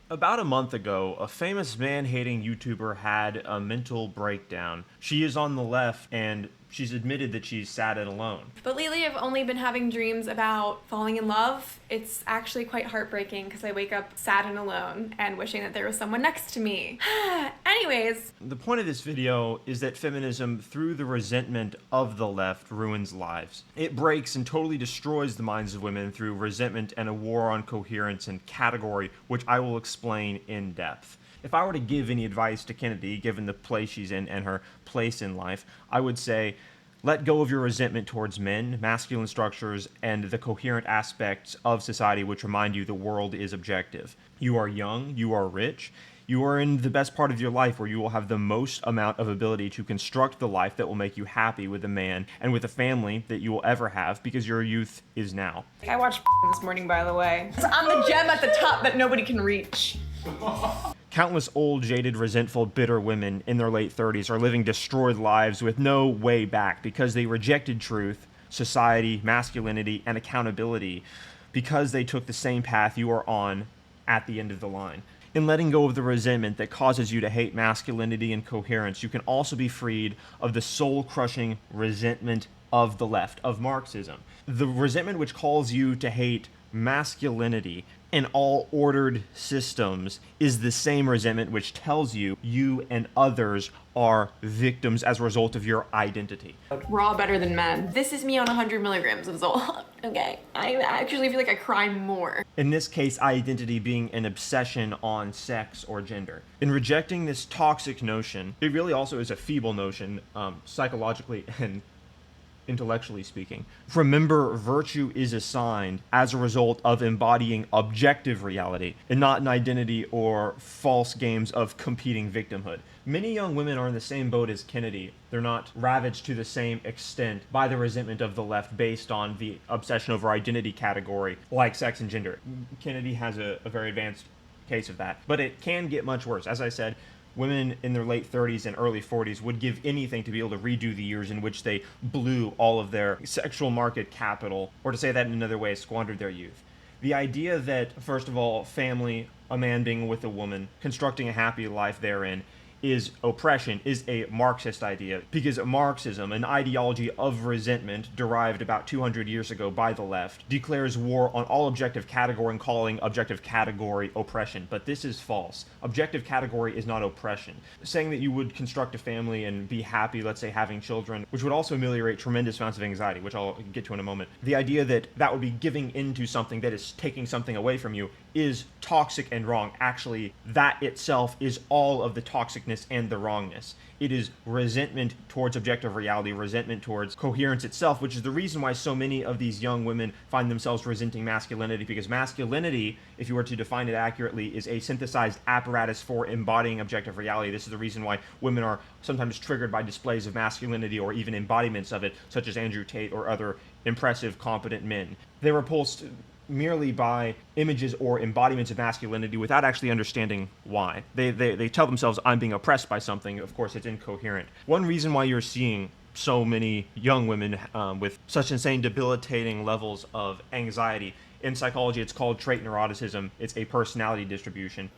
About a month ago, a famous man-hating YouTuber had a mental breakdown. She is on the left, and she's admitted that she's sad and alone. But lately I've only been having dreams about falling in love. It's actually quite heartbreaking because I wake up sad and alone and wishing that there was someone next to me. Anyways. The point of this video is that feminism, through the resentment of the left, ruins lives. It breaks and totally destroys the minds of women through resentment and a war on coherence and category, which I will explain in depth. If I were to give any advice to Kennedy, given the place she's in and her place in life, I would say, let go of your resentment towards men, masculine structures, and the coherent aspects of society which remind you the world is objective. You are young, you are rich, you are in the best part of your life where you will have the most amount of ability to construct the life that will make you happy with a man and with a family that you will ever have, because your youth is now. I watched this morning, by the way. I'm the gem at the top that nobody can reach. Countless old, jaded, resentful, bitter women in their late 30s are living destroyed lives with no way back because they rejected truth, society, masculinity, and accountability because they took the same path you are on at the end of the line. In letting go of the resentment that causes you to hate masculinity and coherence, you can also be freed of the soul-crushing resentment of the left, of Marxism. The resentment which calls you to hate masculinity in all ordered systems is the same resentment which tells you you and others are victims as a result of your identity. We're all better than men. This is me on 100 milligrams of Zoloft. Okay, I actually feel like I cry more. In this case, identity being an obsession on sex or gender. In rejecting this toxic notion, it really also is a feeble notion, psychologically and intellectually speaking. Remember, virtue is assigned as a result of embodying objective reality and not an identity or false games of competing victimhood. Many young women are in the same boat as Kennedy. They're not ravaged to the same extent by the resentment of the left based on the obsession over identity category like sex and gender. Kennedy has a very advanced case of that, but it can get much worse. As I said, women in their late 30s and early 40s would give anything to be able to redo the years in which they blew all of their sexual market capital, or to say that in another way, squandered their youth. The idea that, first of all, family, a man being with a woman, constructing a happy life therein, is oppression, is a Marxist idea, because Marxism, an ideology of resentment derived about 200 years ago by the left, declares war on all objective category and calling objective category oppression. But this is false. Objective category is not oppression. Saying that you would construct a family and be happy, let's say having children, which would also ameliorate tremendous amounts of anxiety, which I'll get to in a moment. The idea that that would be giving into something that is taking something away from you is toxic and wrong. Actually, that itself is all of the toxicness and the wrongness. It is resentment towards objective reality, resentment towards coherence itself, which is the reason why so many of these young women find themselves resenting masculinity, because masculinity, if you were to define it accurately, is a synthesized apparatus for embodying objective reality. This is the reason why women are sometimes triggered by displays of masculinity or even embodiments of it, such as Andrew Tate or other impressive, competent men. They're repulsed merely by images or embodiments of masculinity without actually understanding why. They tell themselves, I'm being oppressed by something. Of course, it's incoherent. One reason why you're seeing so many young women with such insane debilitating levels of anxiety, in psychology it's called trait neuroticism. It's a personality distribution.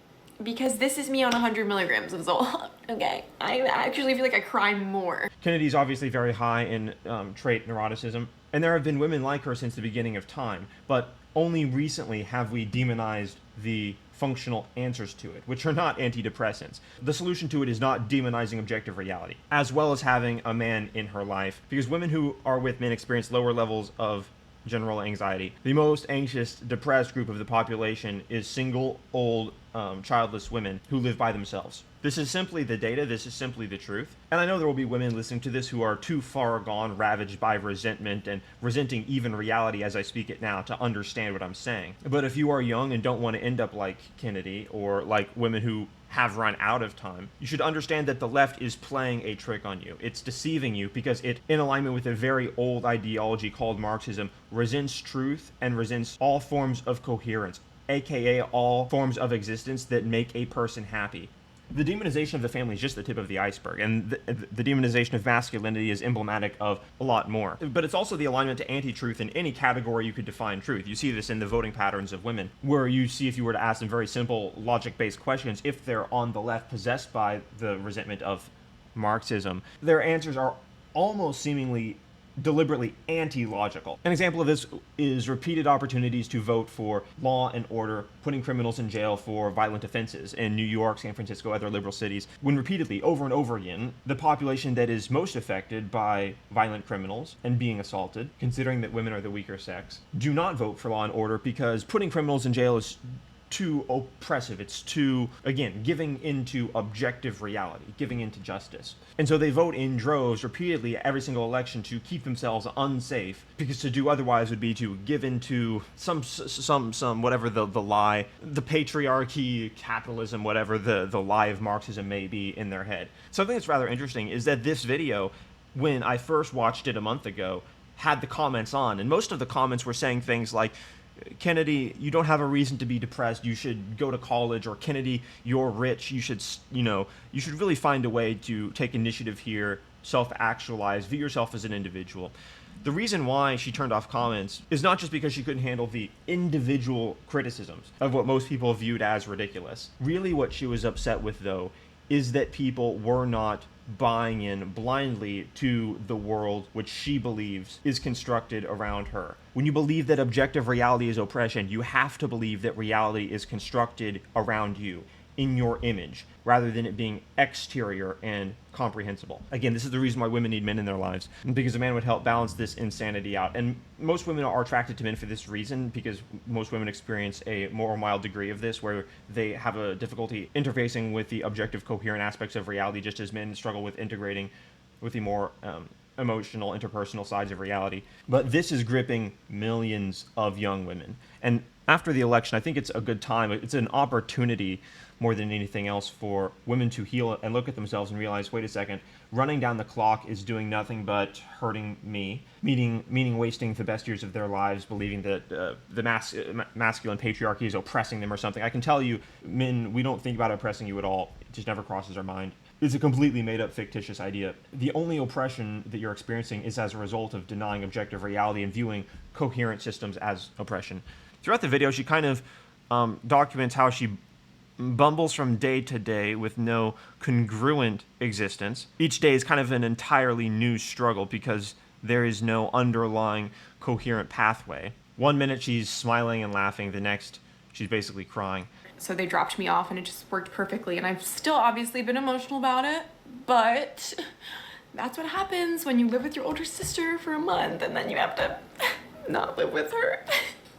Because this is me on 100 milligrams of Zoloft. Okay, I actually feel like I cry more. Kennedy's obviously very high in trait neuroticism, and there have been women like her since the beginning of time, but only recently have we demonized the functional answers to it, which are not antidepressants. The solution to it is not demonizing objective reality, as well as having a man in her life, because women who are with men experience lower levels of general anxiety. The most anxious, depressed group of the population is single, old, childless women who live by themselves. This is simply the data, this is simply the truth. And I know there will be women listening to this who are too far gone, ravaged by resentment and resenting even reality as I speak it now to understand what I'm saying. But if you are young and don't want to end up like Kennedy or like women who have run out of time, you should understand that the left is playing a trick on you. It's deceiving you because it, in alignment with a very old ideology called Marxism, resents truth and resents all forms of coherence, aka all forms of existence that make a person happy. The demonization of the family is just the tip of the iceberg, and the demonization of masculinity is emblematic of a lot more. But it's also the alignment to anti-truth in any category you could define truth. You see this in the voting patterns of women, where you see, if you were to ask them very simple logic-based questions, if they're on the left possessed by the resentment of Marxism, their answers are almost seemingly deliberately anti-logical. An example of this is repeated opportunities to vote for law and order, putting criminals in jail for violent offenses in New York, San Francisco, other liberal cities, when repeatedly, over and over again, the population that is most affected by violent criminals and being assaulted, considering that women are the weaker sex, do not vote for law and order because putting criminals in jail is too oppressive. It's too, again, giving into objective reality, giving into justice. And so they vote in droves repeatedly every single election to keep themselves unsafe, because to do otherwise would be to give into some whatever the lie, the patriarchy, capitalism, whatever the lie of Marxism may be in their head. Something that's rather interesting is that this video, when I first watched it a month ago, had the comments on, and most of the comments were saying things like, Kennedy, you don't have a reason to be depressed. You should go to college. Or Kennedy, you're rich. You should really find a way to take initiative here, self-actualize, view yourself as an individual. The reason why she turned off comments is not just because she couldn't handle the individual criticisms of what most people viewed as ridiculous. Really what she was upset with, though, is that people were not buying in blindly to the world which she believes is constructed around her. When you believe that objective reality is oppression, you have to believe that reality is constructed around you, in your image, rather than it being exterior and comprehensible. Again, this is the reason why women need men in their lives, because a man would help balance this insanity out. And most women are attracted to men for this reason, because most women experience a more mild degree of this, where they have a difficulty interfacing with the objective, coherent aspects of reality, just as men struggle with integrating with the more emotional, interpersonal sides of reality. But this is gripping millions of young women. And after the election, I think it's a good time. It's an opportunity more than anything else for women to heal and look at themselves and realize, wait a second, running down the clock is doing nothing but hurting me, meaning wasting the best years of their lives, believing that the masculine patriarchy is oppressing them or something. I can tell you, men, we don't think about oppressing you at all. It just never crosses our mind. It's a completely made-up, fictitious idea. The only oppression that you're experiencing is as a result of denying objective reality and viewing coherent systems as oppression. Throughout the video, she kind of documents how she bumbles from day to day with no congruent existence. Each day is kind of an entirely new struggle because there is no underlying coherent pathway. One minute she's smiling and laughing, the next she's basically crying. So they dropped me off and it just worked perfectly, and I've still obviously been emotional about it, but that's what happens when you live with your older sister for a month and then you have to not live with her.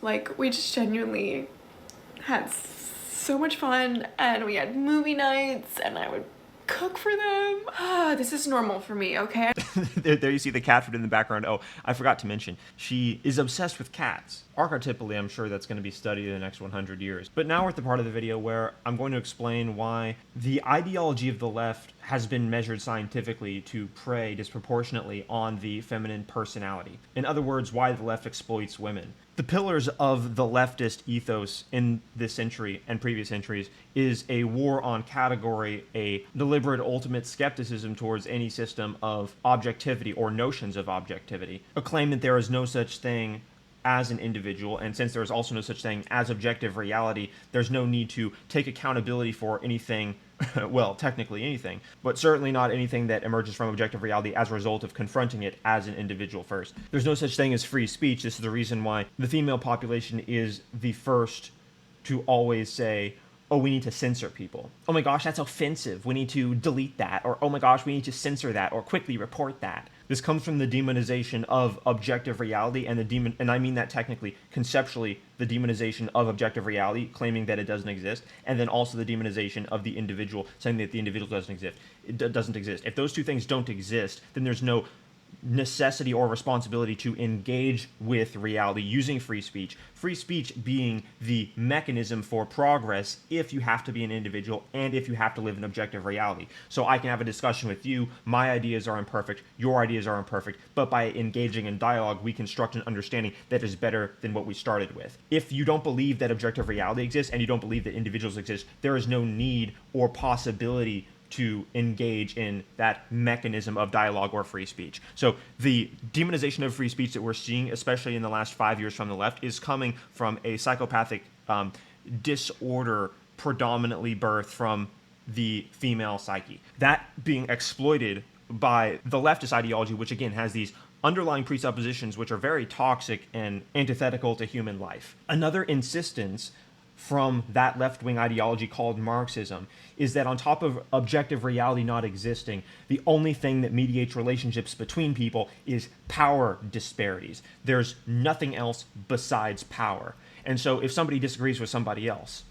Like, we just genuinely had so much fun, and we had movie nights, and I would cook for them. This is normal for me, okay? There you see the cat food in the background. Oh, I forgot to mention, she is obsessed with cats. Archetypally, I'm sure that's going to be studied in the next 100 years. But now we're at the part of the video where I'm going to explain why the ideology of the left has been measured scientifically to prey disproportionately on the feminine personality. In other words, why the left exploits women. The pillars of the leftist ethos in this century and previous centuries is a war on category, a deliberate ultimate skepticism towards any system of objectivity or notions of objectivity, a claim that there is no such thing as an individual, and since there is also no such thing as objective reality, there's no need to take accountability for anything, well, technically anything, but certainly not anything that emerges from objective reality as a result of confronting it as an individual first. There's no such thing as free speech. This is the reason why the female population is the first to always say, oh, we need to censor people. Oh my gosh, that's offensive. We need to delete that. Or, oh my gosh, we need to censor that or quickly report that. This comes from the demonization of objective reality, and and I mean that technically, conceptually, the demonization of objective reality, claiming that it doesn't exist, and then also the demonization of the individual, saying that the individual doesn't exist. It doesn't exist. If those two things don't exist, then there's no necessity or responsibility to engage with reality using free speech being the mechanism for progress if you have to be an individual and if you have to live in objective reality. So I can have a discussion with you, my ideas are imperfect, your ideas are imperfect, but by engaging in dialogue, we construct an understanding that is better than what we started with. If you don't believe that objective reality exists and you don't believe that individuals exist, there is no need or possibility to engage in that mechanism of dialogue or free speech. So the demonization of free speech that we're seeing, especially in the last 5 years from the left, is coming from a psychopathic disorder predominantly birthed from the female psyche. That being exploited by the leftist ideology, which again has these underlying presuppositions which are very toxic and antithetical to human life. Another insistence from that left-wing ideology called Marxism is that on top of objective reality not existing, the only thing that mediates relationships between people is power disparities. There's nothing else besides power. And so if somebody disagrees with somebody else,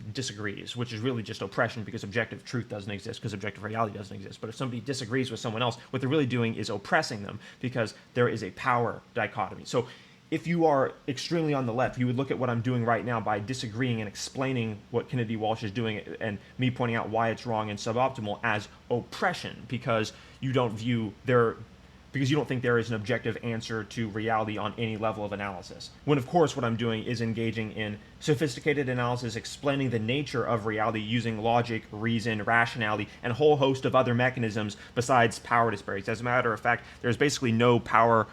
which is really just oppression because objective truth doesn't exist, because objective reality doesn't exist. But if somebody disagrees with someone else, what they're really doing is oppressing them because there is a power dichotomy. So if you are extremely on the left, you would look at what I'm doing right now by disagreeing and explaining what Kennedy Walsh is doing and me pointing out why it's wrong and suboptimal as oppression because you don't think there is an objective answer to reality on any level of analysis. When of course what I'm doing is engaging in sophisticated analysis, explaining the nature of reality using logic, reason, rationality, and a whole host of other mechanisms besides power disparities. As a matter of fact, there's basically no power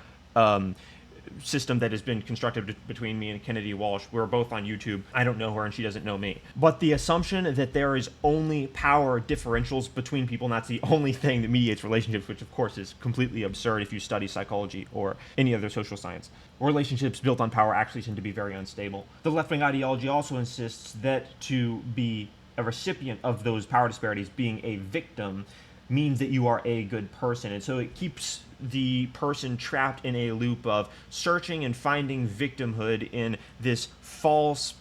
system that has been constructed between me and Kennedy Walsh. We're both on YouTube. I don't know her and she doesn't know me. But the assumption that there is only power differentials between people and that's the only thing that mediates relationships, which of course is completely absurd if you study psychology or any other social science. Relationships built on power actually tend to be very unstable. The left-wing ideology also insists that to be a recipient of those power disparities, being a victim, means that you are a good person. And so it keeps the person trapped in a loop of searching and finding victimhood in this false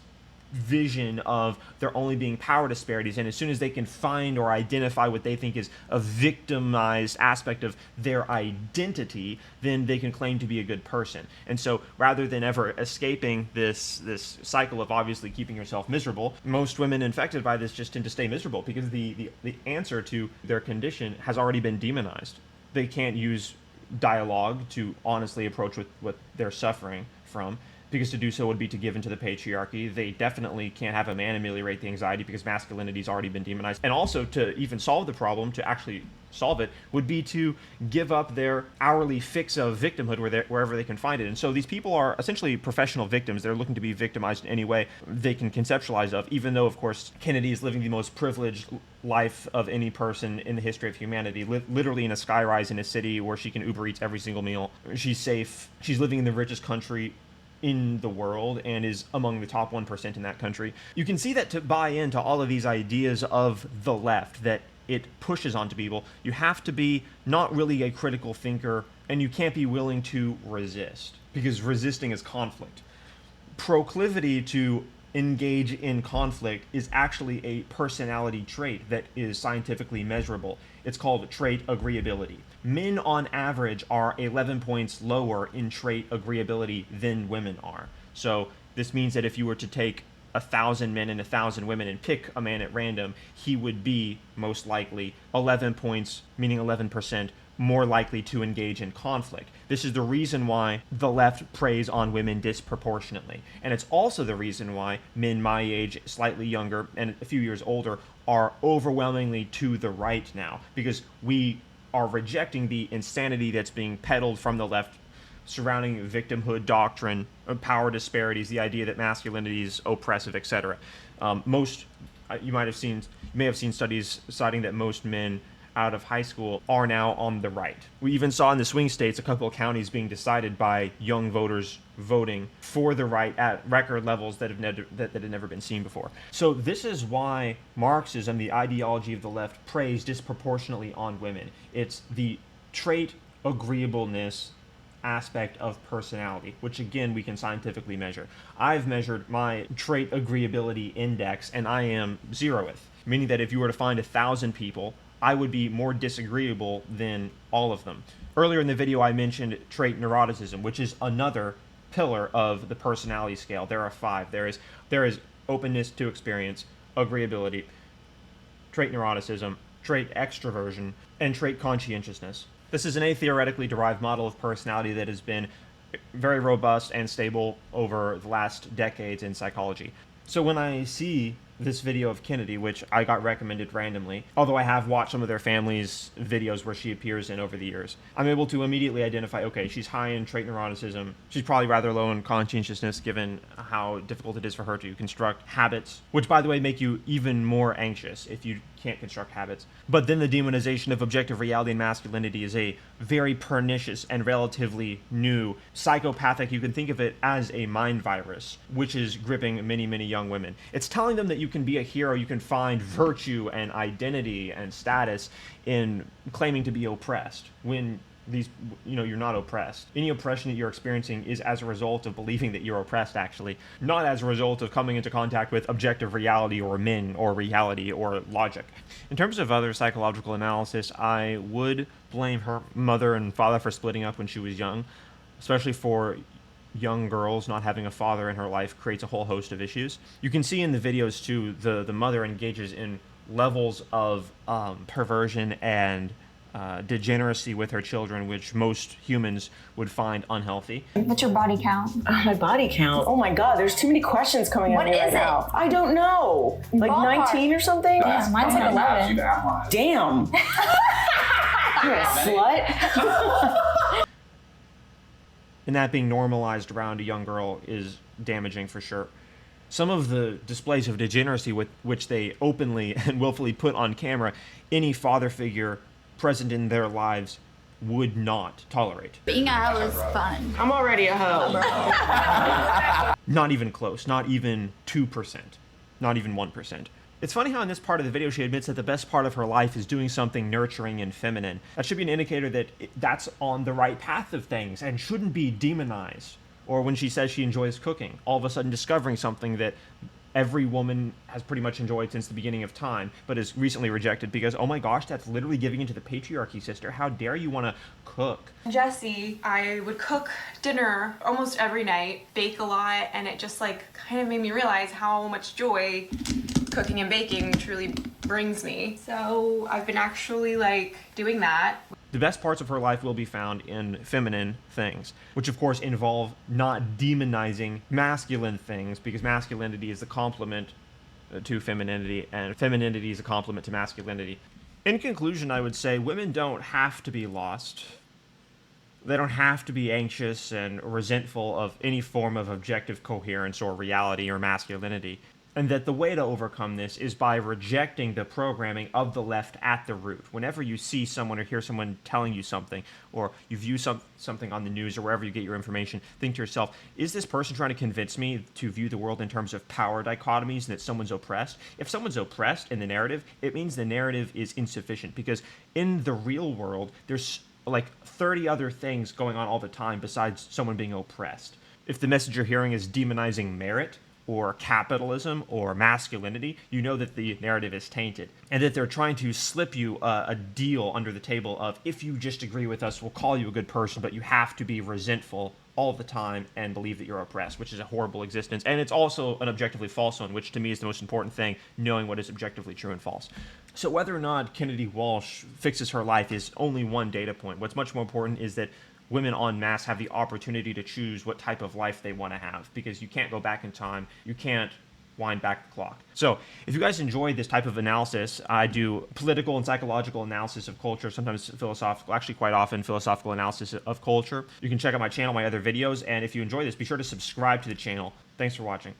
vision of there only being power disparities. And as soon as they can find or identify what they think is a victimized aspect of their identity, then they can claim to be a good person. And so rather than ever escaping this cycle of obviously keeping yourself miserable, most women infected by this just tend to stay miserable because the answer to their condition has already been demonized. They can't use dialogue to honestly approach what they're suffering from, because to do so would be to give into the patriarchy. They definitely can't have a man ameliorate the anxiety because masculinity's already been demonized. And also to even solve the problem, to actually solve it, would be to give up their hourly fix of victimhood wherever they can find it. And so these people are essentially professional victims. They're looking to be victimized in any way they can conceptualize of, even though, of course, Kennedy is living the most privileged life of any person in the history of humanity, literally in a skyrise in a city where she can Uber Eats every single meal. She's safe. She's living in the richest country in the world and is among the top 1% in that country. You can see that to buy into all of these ideas of the left that it pushes onto people, you have to be not really a critical thinker and you can't be willing to resist, because resisting is conflict. Proclivity to engage in conflict is actually a personality trait that is scientifically measurable. It's called trait agreeability. Men on average are 11 points lower in trait agreeability than women are. So this means that if you were to take 1,000 men and 1,000 women and pick a man at random, he would be most likely 11 points, meaning 11%, more likely to engage in conflict. This is the reason why the left preys on women disproportionately. And it's also the reason why men my age, slightly younger, and a few years older are overwhelmingly to the right now, because we are rejecting the insanity that's being peddled from the left surrounding victimhood doctrine, power disparities, the idea that masculinity is oppressive, etc. You may have seen studies citing that most men out of high school are now on the right. We even saw in the swing states a couple of counties being decided by young voters voting for the right at record levels that had never been seen before. So this is why Marxism, the ideology of the left, preys disproportionately on women. It's the trait agreeableness aspect of personality, which again we can scientifically measure. I've measured my trait agreeability index and I am 0th, meaning that if you were to find 1,000 people, I would be more disagreeable than all of them. Earlier in the video, I mentioned trait neuroticism, which is another pillar of the personality scale. There are 5. There is openness to experience, agreeability, trait neuroticism, trait extroversion, and trait conscientiousness. This is an theoretically derived model of personality that has been very robust and stable over the last decades in psychology. So when I see this video of Kennedy, which I got recommended randomly, although I have watched some of their family's videos where she appears in over the years, I'm able to immediately identify, okay, she's high in trait neuroticism. She's probably rather low in conscientiousness, given how difficult it is for her to construct habits, which, by the way, make you even more anxious if you can't construct habits. But then the demonization of objective reality and masculinity is a very pernicious and relatively new psychopathic, you can think of it as a mind virus, which is gripping many, many young women. It's telling them that you can be a hero, you can find virtue and identity and status in claiming to be oppressed, when you're not oppressed. Any oppression that you're experiencing is as a result of believing that you're oppressed, actually, not as a result of coming into contact with objective reality or men or reality or logic. In terms of other psychological analysis, I would blame her mother and father for splitting up when she was young, especially for young girls. Not having a father in her life creates a whole host of issues. You can see in the videos too, the mother engages in levels of perversion and degeneracy with her children, which most humans would find unhealthy. What's your body count? My body count? Oh my God, there's too many questions coming at me right now. I don't know. Like Ballpark. 19 or something? Yeah, mine's like 11. Damn. You're a slut. And that being normalized around a young girl is damaging for sure. Some of the displays of degeneracy with which they openly and willfully put on camera, any father figure present in their lives would not tolerate. Being a hoe is fun. I'm already a hoe. Not even close, not even 2%, not even 1%. It's funny how in this part of the video she admits that the best part of her life is doing something nurturing and feminine. That should be an indicator that that's on the right path of things and shouldn't be demonized. Or when she says she enjoys cooking, all of a sudden discovering something that every woman has pretty much enjoyed since the beginning of time, but is recently rejected because, oh my gosh, that's literally giving into the patriarchy, sister. How dare you want to cook? Jesse, I would cook dinner almost every night, bake a lot, and it just kind of made me realize how much joy cooking and baking truly brings me. So I've been actually doing that. The best parts of her life will be found in feminine things, which of course involve not demonizing masculine things, because masculinity is the complement to femininity, and femininity is a complement to masculinity. In conclusion, I would say women don't have to be lost. They don't have to be anxious and resentful of any form of objective coherence or reality or masculinity. And that the way to overcome this is by rejecting the programming of the left at the root. Whenever you see someone or hear someone telling you something, or you view something on the news or wherever you get your information, think to yourself, is this person trying to convince me to view the world in terms of power dichotomies and that someone's oppressed? If someone's oppressed in the narrative, it means the narrative is insufficient, because in the real world, there's 30 other things going on all the time besides someone being oppressed. If the message you're hearing is demonizing merit, or capitalism, or masculinity, you know that the narrative is tainted, and that they're trying to slip you a deal under the table of, if you just agree with us, we'll call you a good person, but you have to be resentful all the time and believe that you're oppressed, which is a horrible existence. And it's also an objectively false one, which to me is the most important thing, knowing what is objectively true and false. So whether or not Kennedy Walsh fixes her life is only one data point. What's much more important is that women en masse have the opportunity to choose what type of life they want to have, because you can't go back in time. You can't wind back the clock. So if you guys enjoy this type of analysis, I do political and psychological analysis of culture, sometimes philosophical, actually quite often philosophical analysis of culture. You can check out my channel, my other videos, and if you enjoy this, be sure to subscribe to the channel. Thanks for watching.